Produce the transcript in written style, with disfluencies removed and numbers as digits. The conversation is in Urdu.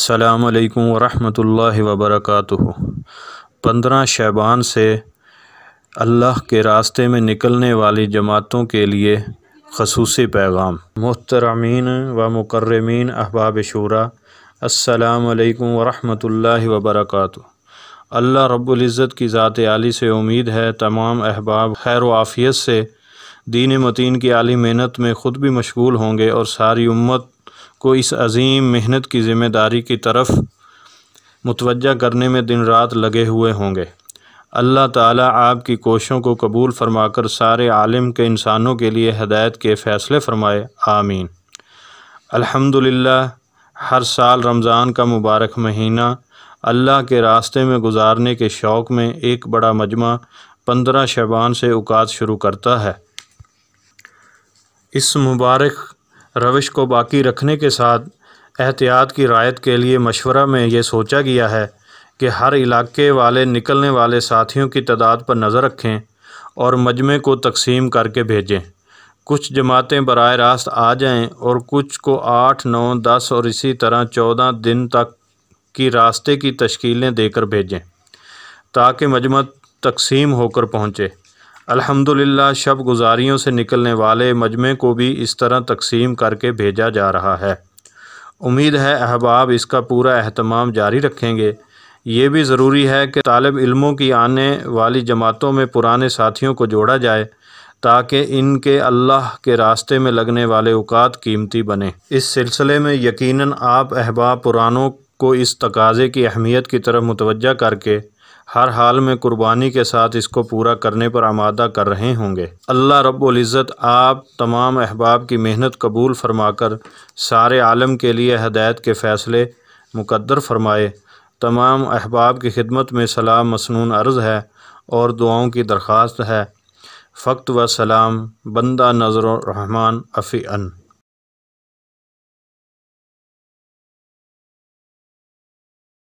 السلام علیکم ورحمۃ اللہ وبرکاتہ۔ 15 شعبان سے اللہ کے راستے میں نکلنے والی جماعتوں کے لیے خصوصی پیغام۔ محترمین و مکرمین احباب شورا، السلام علیکم ورحمۃ اللہ وبرکاتہ۔ اللہ رب العزت کی ذات عالی سے امید ہے تمام احباب خیر و عافیت سے دین متین کی عالی محنت میں خود بھی مشغول ہوں گے اور ساری امت کو اس عظیم محنت کی ذمہ داری کی طرف متوجہ کرنے میں دن رات لگے ہوئے ہوں گے۔ اللہ تعالیٰ آپ کی کوششوں کو قبول فرما کر سارے عالم کے انسانوں کے لیے ہدایت کے فیصلے فرمائے، آمین۔ الحمدللہ، ہر سال رمضان کا مبارک مہینہ اللہ کے راستے میں گزارنے کے شوق میں ایک بڑا مجمع 15 شعبان سے اوقات شروع کرتا ہے۔ اس مبارک روش کو باقی رکھنے کے ساتھ احتیاط کی رعایت کے لیے مشورہ میں یہ سوچا گیا ہے کہ ہر علاقے والے نکلنے والے ساتھیوں کی تعداد پر نظر رکھیں اور مجمع کو تقسیم کر کے بھیجیں۔ کچھ جماعتیں براہ راست آ جائیں اور کچھ کو 8، 9، 10 اور اسی طرح 14 دن تک کی راستے کی تشکیلیں دے کر بھیجیں تاکہ مجمع تقسیم ہو کر پہنچے۔ الحمدللہ، شب گزاریوں سے نکلنے والے مجمع کو بھی اس طرح تقسیم کر کے بھیجا جا رہا ہے۔ امید ہے احباب اس کا پورا اہتمام جاری رکھیں گے۔ یہ بھی ضروری ہے کہ طالب علموں کی آنے والی جماعتوں میں پرانے ساتھیوں کو جوڑا جائے تاکہ ان کے اللہ کے راستے میں لگنے والے اوقات قیمتی بنیں۔ اس سلسلے میں یقیناً آپ احباب پرانوں کو اس تقاضے کی اہمیت کی طرف متوجہ کر کے ہر حال میں قربانی کے ساتھ اس کو پورا کرنے پر آمادہ کر رہے ہوں گے۔ اللہ رب العزت آپ تمام احباب کی محنت قبول فرما کر سارے عالم کے لیے ہدایت کے فیصلے مقدر فرمائے۔ تمام احباب کی خدمت میں سلام مسنون عرض ہے اور دعاؤں کی درخواست ہے۔ فقط و سلام، بندہ نظر الرحمن افی ان۔